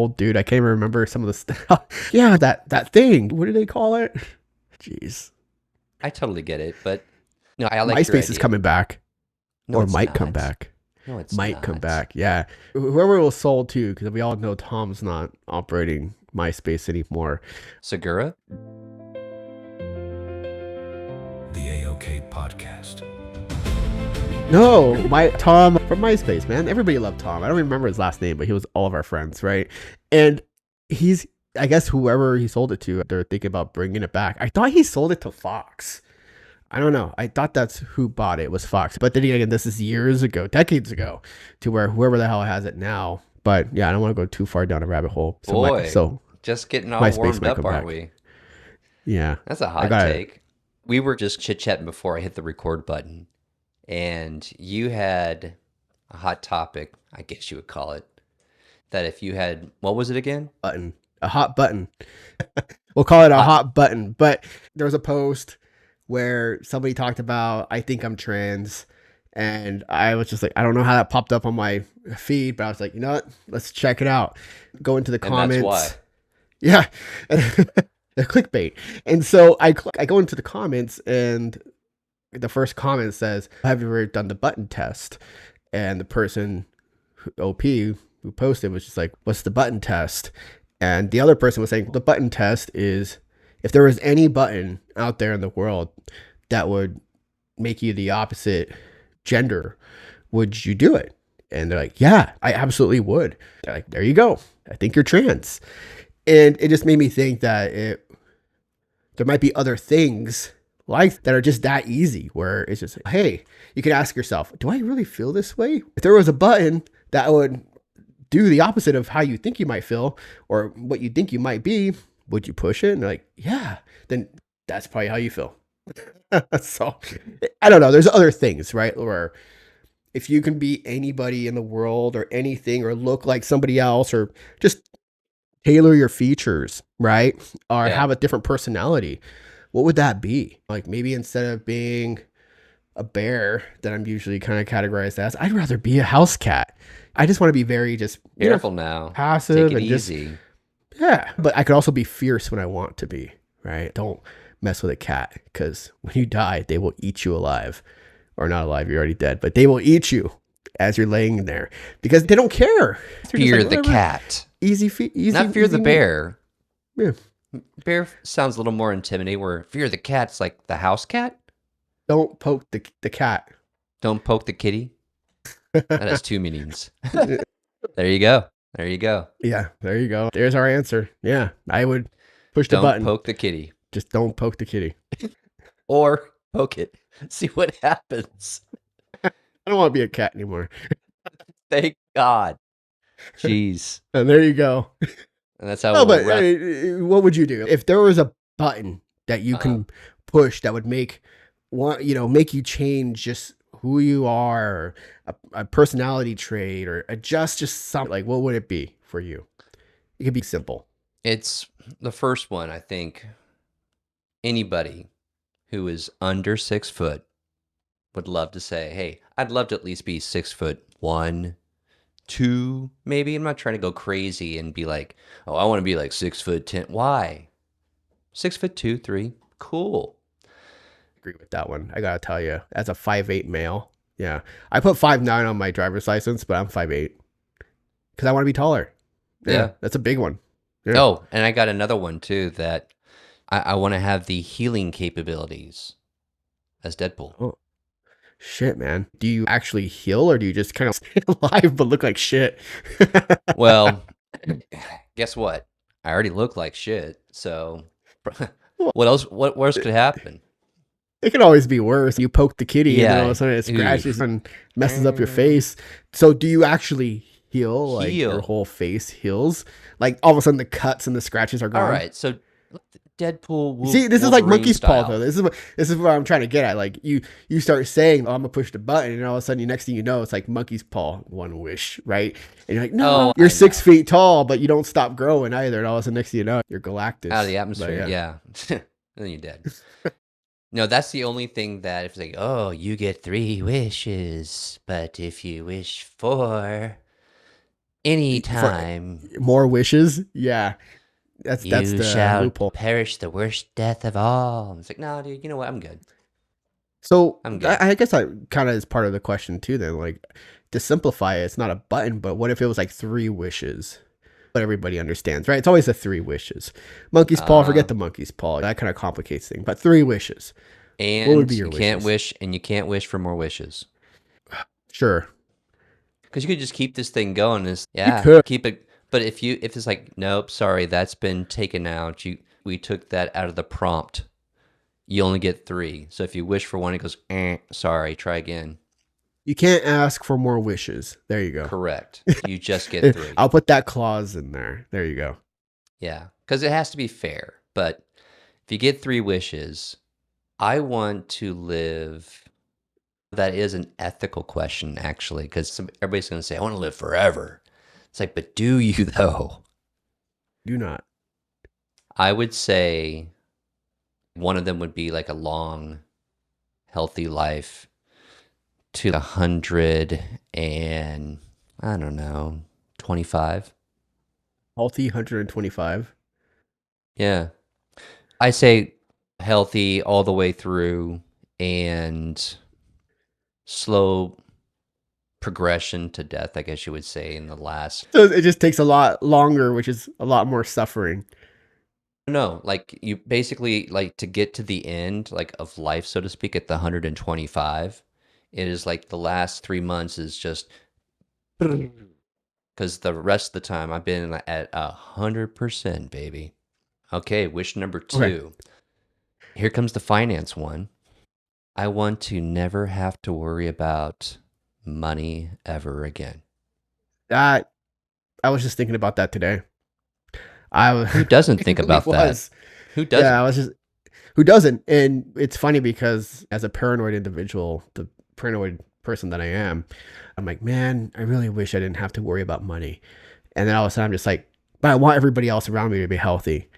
old dude. I can't even remember some of the stuff. Yeah, that thing. What do they call it? Jeez. I totally get it, but no, I like your MySpace is idea. coming back, No, or it's might come not. back. No, it's Might come not. back. Yeah. Whoever it was sold to, because we all know Tom's not operating MySpace anymore. Segura? The AOK Podcast. No, my Tom from MySpace, man. Everybody loved Tom. I don't remember his last name, but he was all of our friends, right? And he's, I guess, whoever he sold it to, they're thinking about bringing it back. I thought he sold it to Fox. I don't know. I thought that's who bought it was Fox. But then again, this is years ago, decades ago, to where whoever the hell has it now. But yeah, I don't want to go too far down a rabbit hole. So Boy, just getting all MySpace warmed might up, come aren't back. we? Yeah. That's a I hot got it. take. We were just chit-chatting before I hit the record button, and you had a hot topic, I guess you would call it, that if you had, what was it again? Button. A hot button. We'll call it a hot button. But there was a post where somebody talked about, I think I'm trans. And I was just like, I don't know how that popped up on my feed, but I was like, you know what? Let's check it out. Go into the And that's comments. why. Yeah. The clickbait. And so I go into the comments, and the first comment says, have you ever done the button test? And the person, OP, who posted was just like, what's the button test? And the other person was saying, the button test is if there was any button out there in the world that would make you the opposite gender, would you do it? And they're like, yeah, I absolutely would. They're like, there you go. I think you're trans. And it just made me think that there might be other things like that are just that easy, where it's just, hey, you can ask yourself, do I really feel this way? If there was a button that would do the opposite of how you think you might feel or what you think you might be, would you push it? And they're like, yeah, then that's probably how you feel. So I don't know. There's other things, right? Where if you can be anybody in the world or anything or look like somebody else or just tailor your features, right? Or Yeah. have a different personality, what would that be? Like maybe instead of being a bear that I'm usually kind of categorized as, I'd rather be a house cat. I just want to be very just Careful now. passive Take it and just easy. yeah. But I could also be fierce when I want to be, right? Don't mess with a cat, because when you die, they will eat you alive, or not alive. You're already dead, but they will eat you as you're laying there because they don't care. They're just Fear like, the "Whatever. cat. Easy, easy. Not fear the easy bear. Yeah. Bear sounds a little more intimidating, where fear the cat's like the house cat. Don't poke the cat. Don't poke the kitty. That has two meanings. There you go. There you go. Yeah, there you go. There's our answer. Yeah, I would push the Don't button. poke the kitty. Just don't poke the kitty. Or poke it. See what happens. I don't want to be a cat anymore. Thank God. Jeez. And there you go. And that's how No, we'll but wrap. what would you do if there was a button that you Uh-huh. can push that would make make you change just who you are, or a personality trait, or adjust just something? Like, what would it be for you? It could be simple. It's the first one, I think. Anybody who is under 6 foot would love to say, hey, I'd love to at least be 6'1", 2, maybe. I'm not trying to go crazy and be like, oh, I want to be like 6'10". Why? 6'2", 3, cool. Agree with that one. I gotta tell you, as a 5'8" male, yeah, I put 5'9" on my driver's license, but I'm 5'8" because I want to be taller. Yeah. That's a big one. Yeah. Oh, and I got another one too, that I want to have the healing capabilities as Deadpool. Oh, shit, man. Do you actually heal, or do you just kind of stay alive but look like shit? Well, guess what? I already look like shit, so what else? What worse could happen? It can always be worse. You poke the kitty, and then all of Yeah. a sudden it scratches and messes up your face. So do you actually heal? Like your Heal. whole face heals? Like all of a sudden the cuts and the scratches are gone? All right, so Deadpool. See, this is like Wolverine Monkey's Paw, style. though. This is what I'm trying to get at. Like you start saying, "Oh, I'm gonna push the button," and all of a sudden, next thing you know, it's like Monkey's Paw, one wish, right? And you're like, "No, Oh, you're I 6 know. feet tall, but you don't stop growing either." And all of a sudden, next thing you know, you're Galactus Out of the But atmosphere, yeah. And then you're dead. No, that's the only thing that if it's like, oh, you get 3 wishes, but if you wish 4, Anytime More wishes. Yeah, that's you the shall loophole. perish the worst death of all. It's like, no, dude, you know what? I'm good. So I'm good. I guess that kind of is part of the question too. Then, like, to simplify it, it's not a button, but what if it was like 3 wishes? But everybody understands, right? It's always the 3 wishes. Monkey's paw, forget the monkey's paw. That kind of complicates things. But 3 wishes. What would And be your you can't wishes? wish, and you can't wish for more wishes. Sure. Because you could just keep this thing going. You could. Keep it. But if it's like, nope, sorry, that's been taken out. We took that out of the prompt. You only get 3. So if you wish for one, it goes, sorry, try again. You can't ask for more wishes. There you go. Correct. You just get 3. I'll put that clause in there. There you go. Yeah, because it has to be fair. But if you get 3 wishes, I want to live. That is an ethical question, actually, because everybody's going to say, I want to live forever. It's like, but do you, though? Do not. I would say one of them would be like a long, healthy life to 100 and, I don't know, 25. Healthy 125. Yeah. I say healthy all the way through and slow progression to death, I guess you would say, in the last. So it just takes a lot longer, which is a lot more suffering. No, like you basically like to get to the end, like of life, so to speak, at the 125. It is like the last 3 months is just because the rest of the time I've been at 100%, baby. Okay, wish number 2. Okay. Here comes the finance one. I want to never have to worry about money ever again. I was just thinking about that today. Who doesn't think about that? Who doesn't? Yeah, who doesn't? And it's funny because as a paranoid individual, the paranoid person that I am, I'm like, man, I really wish I didn't have to worry about money. And then all of a sudden I'm just like, but I want everybody else around me to be healthy,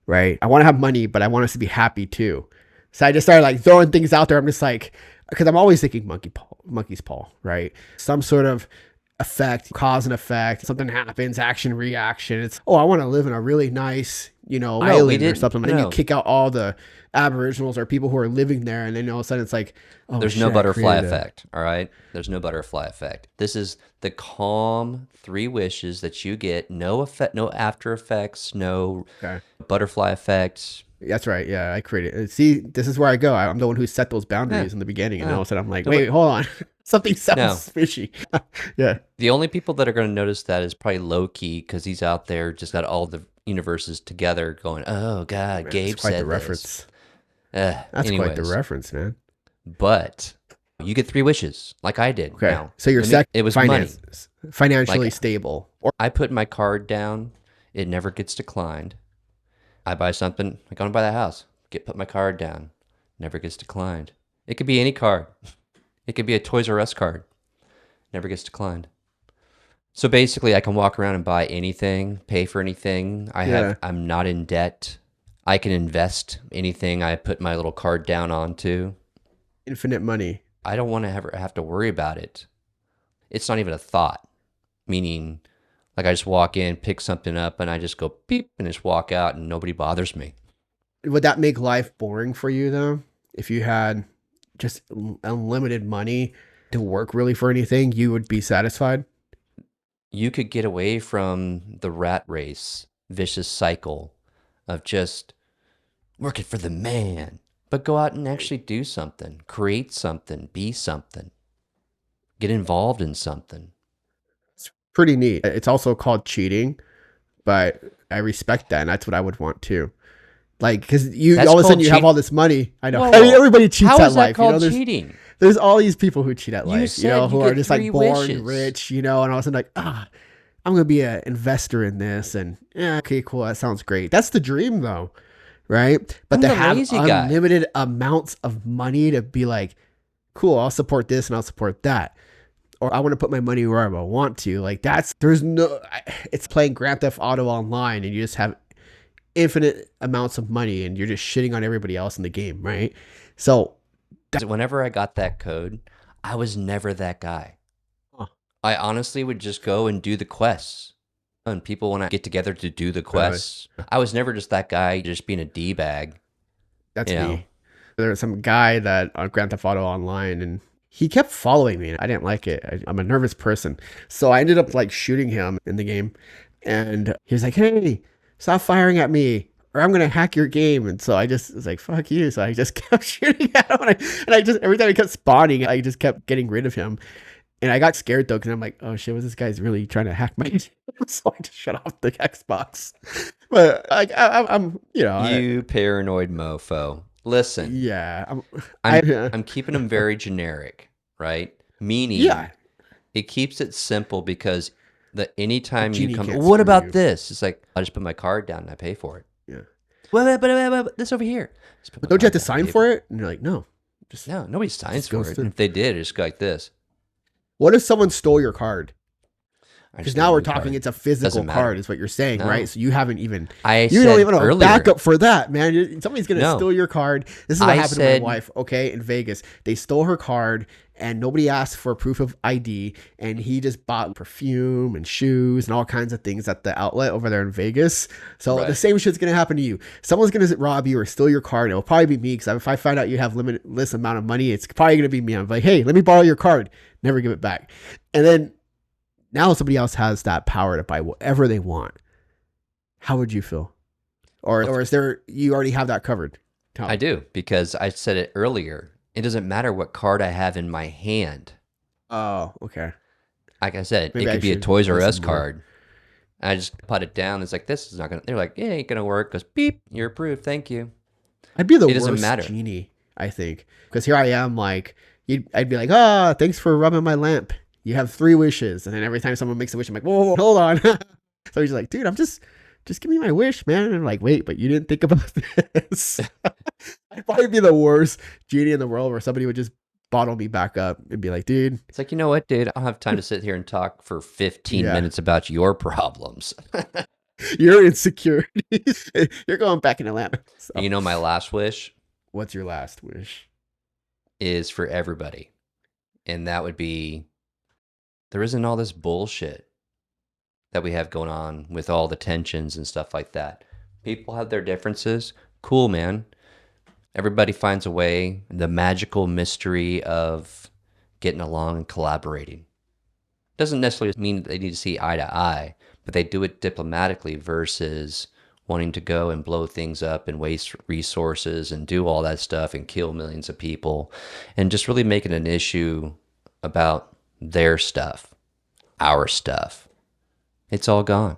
right? I want to have money, but I want us to be happy too. So I just started like throwing things out there. I'm just like, because I'm always thinking monkey's paw, right? Some sort of effect, cause and effect. Something happens, action, reaction. It's, I want to live in a really nice, island or something. And you kick out all the aboriginals or people who are living there. And then all of a sudden it's like, there's no butterfly effect. All right. There's no butterfly effect. This is the calm 3 wishes that you get. No effect, no after effects, no butterfly effects. That's right. Yeah, I created it. See, this is where I go. I'm the one who set those boundaries in the beginning. And all of a sudden I'm like, wait, hold on. Something sounds fishy. Yeah. The only people that are going to notice that is probably Loki, because he's out there just got all the universes together going, oh, God, man, Gabe said the reference. That's quite the reference, man. But you get 3 wishes, like I did. Okay. Now, so your second, it was financially stable. Or I put my card down. It never gets declined. I buy something. I go and buy that house. Put my card down. Never gets declined. It could be any card. It could be a Toys R Us card. Never gets declined. So basically, I can walk around and buy anything, pay for anything. I'm not in debt. I can invest anything I put my little card down onto. Infinite money. I don't want to ever have to worry about it. It's not even a thought. Meaning, like I just walk in, pick something up, and I just go beep and just walk out and nobody bothers me. Would that make life boring for you though? If you had just unlimited money to work really for anything, you would be satisfied? You could get away from the rat race, vicious cycle of just working for the man, but go out and actually do something, create something, be something, get involved in something. It's pretty neat. It's also called cheating, but I respect that, and that's what I would want too. Like, because all of a sudden you have all this money. I know. Whoa. I mean, everybody cheats at life. How is that called cheating? There's all these people who cheat at life, who are just like born rich, and all of a sudden like, I'm going to be an investor in this. And okay, cool. That sounds great. That's the dream though. Right. But to have unlimited amounts of money to be like, cool, I'll support this and I'll support that. Or I want to put my money wherever I want to. Like it's playing Grand Theft Auto online and you just have infinite amounts of money and you're just shitting on everybody else in the game. Right. So whenever I got that code, I was never that guy. I honestly would just go and do the quests. And people want to get together to do the quests. I was never just that guy just being a D-bag. That's You know? me. There was some guy that on Grand Theft Auto Online, and he kept following me. I didn't like it. I'm a nervous person, so I ended up like shooting him in the game, and he was like, "Hey, stop firing at me, or I'm gonna hack your game." And so I just was like, "Fuck you!" So I just kept shooting at him, and I just every time he kept spawning, I just kept getting rid of him. And I got scared though, because I'm like, "Oh shit, was this guy's really trying to hack my?" So I just shut off the Xbox. But I'm You paranoid mofo. Listen, yeah, I'm keeping them very generic, right? Meaning, yeah. it keeps it simple because anytime you Genie come, can't what screw about you. this? It's like, I just put my card down and I pay for it. Yeah. But this over here. Just put my But don't you have card to down, sign pay for it? And you're like, no. Just No, nobody signs just for goes it. through. And if they did, it's go like this. What if someone stole your card? I Because just get a now we're new talking, card. it's a physical Doesn't matter. card, is what you're saying, No. right? So you haven't even, I you said don't even have a earlier, backup for that, man. Somebody's going to No. steal your card. This is what I happened to said- my wife, okay, in Vegas. They stole her card, and nobody asked for proof of ID, and he just bought perfume and shoes and all kinds of things at the outlet over there in Vegas. So Right. the same shit's going to happen to you. Someone's going to rob you or steal your card. It'll probably be me, because if I find out you have limitless amount of money, it's probably going to be me. I'm like, hey, let me borrow your card. Never give it back. And then now somebody else has that power to buy whatever they want. How would you feel? Or is there, you already have that covered? Tell me. I do, because I said it earlier. It doesn't matter what card I have in my hand. Oh, okay. Like I said, Maybe it I could be a should Toys R Us listen more. card. I just put it down. It's like, this is not going to, they're like, yeah, ain't going to work. Goes, beep, you're approved. Thank you. I'd be the It doesn't worst matter. genie, I think. Because here I am, like, I'd be like, ah, thanks for rubbing my lamp. You have 3 wishes. And then every time someone makes a wish, I'm like, whoa, hold on. So he's like, dude, I'm just give me my wish, man. And I'm like, wait, but you didn't think about this. I'd probably be the worst genie in the world, where somebody would just bottle me back up and be like, dude, It's like, you know what, dude? I don't have time to sit here and talk for 15 Yeah. minutes about your problems. your insecurities. You're going back in the lamp. So, You know, my last wish what's your last wish? is for everybody. And that would be, there isn't all this bullshit that we have going on with all the tensions and stuff like that. People have their differences. Cool, man. Everybody finds a way. The magical mystery of getting along and collaborating. Doesn't necessarily mean that they need to see eye to eye, but they do it diplomatically versus wanting to go and blow things up and waste resources and do all that stuff and kill millions of people, and just really make it an issue about their stuff, our stuff. It's all gone.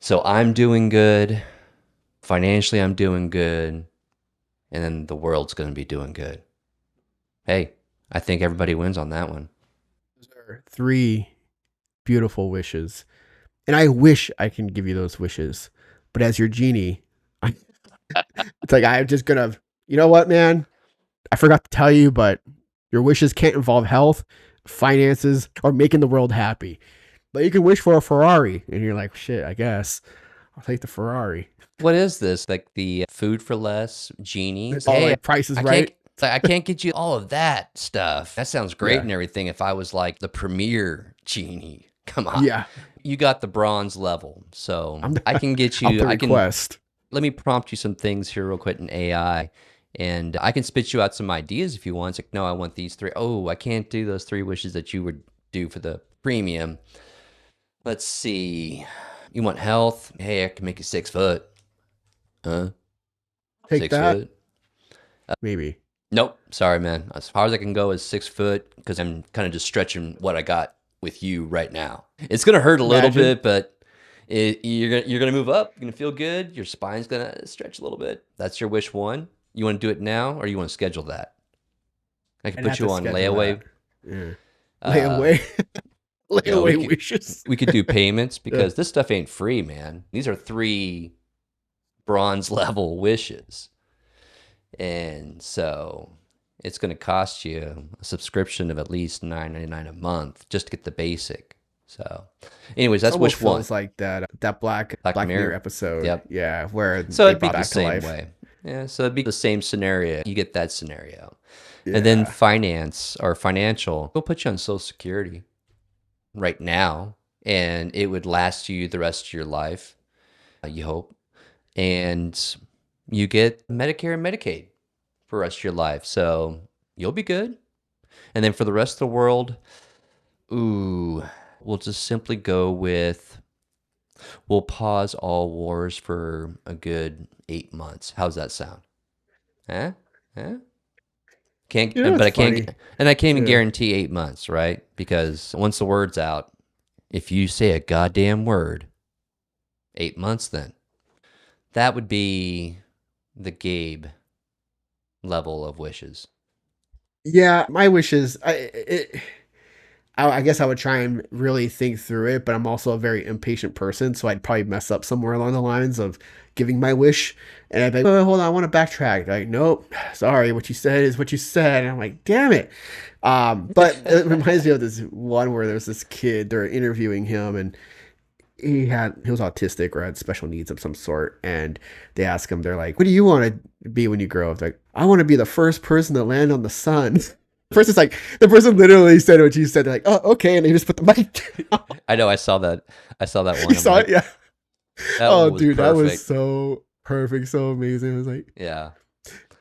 So I'm doing good. Financially, I'm doing good. And then the world's going to be doing good. Hey, I think everybody wins on that one. Those are 3 beautiful wishes. And I wish I can give you those wishes. But as your genie, it's like, I'm just going to, you know what, man? I forgot to tell you, but your wishes can't involve health, finances, or making the world happy. But you can wish for a Ferrari. And you're like, shit, I guess I'll take the Ferrari. What is this? Like the food for less genies? It's all like Price is Right. I can't get you all of that stuff. That sounds great Yeah. and everything if I was like the premier genie. Come on. Yeah. You got the bronze level. So I'm I can get Up you, the I can, request. let me prompt you some things here real quick in AI. And I can spit you out some ideas if you want. It's like, no, I want these 3. Oh, I can't do those 3 wishes that you would do for the premium. Let's see. You want health? Hey, I can make you 6 foot. Huh? Take 6 that. foot? Maybe. Nope. Sorry, man. As far as I can go is 6 foot because I'm kind of just stretching what I got with you right now. It's gonna hurt a little Imagine. bit, but you're gonna move up. You're gonna feel good. Your spine's gonna stretch a little bit. That's your wish 1. You want to do it now, or you want to schedule that? I can I'd put have you to on schedule layaway. that. Yeah. Uh, Layaway. Layaway we could- wishes. We could do payments because this stuff ain't free, man. These are 3 bronze level wishes. And so it's going to cost you a subscription of at least $9.99 a month just to get the basic. So anyways, that's Almost wish 1. feels like that Black Black Mirror Mirror. episode. Yep. Yeah, where So they it'd be brought the back to same life. way. Yeah, so it'd be the same scenario. You get that scenario. Yeah. And then finance or financial, we'll put you on Social Security. right now, and it would last you the rest of your life, you hope. And you get Medicare and Medicaid for the rest of your life. So you'll be good. And then for the rest of the world, ooh, we'll just simply go with we'll pause all wars for a good 8 months. How's that sound? Huh? Huh? Can't, You know, but it's I can't, funny. and I can't even Yeah. guarantee 8 months, right? Because once the word's out, if you say a goddamn word, 8 months then. That would be the Gabe level of wishes. Yeah, my wishes. I guess I would try and really think through it, but I'm also a very impatient person, so I'd probably mess up somewhere along the lines of giving my wish. And I'd be like, oh, hold on, I want to backtrack. Like, nope, sorry, what you said is what you said. And I'm like, damn it. But it reminds me of this one where there's this kid, they're interviewing him, and he was autistic or had special needs of some sort. And they ask him, they're like, what do you want to be when you grow up? They're like, I want to be the first person to land on the sun. First, it's like the person literally said what you said. They're like, "Oh, okay," and they just put the mic down. I know. I saw that. I saw that one. You I'm saw like, it, yeah. that Oh, one was dude, that was perfect. so perfect, so amazing. It was like, Yeah.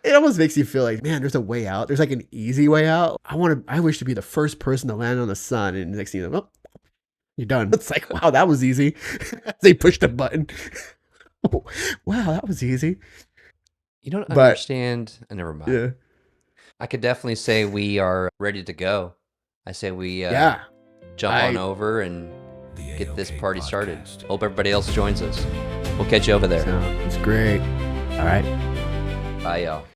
it almost makes you feel like, man, there's a way out. There's like an easy way out. I wish to be the first person to land on the sun, and next thing you know, oh, you're done. It's like, wow, that was easy. They pushed a button. Wow, that was easy. You don't But understand. Never mind. yeah, I could definitely say we are ready to go. I say we yeah. jump on over and The get this AOK party started. podcast. Hope everybody else joins us. We'll catch you over there. It's great. All right. Bye, y'all.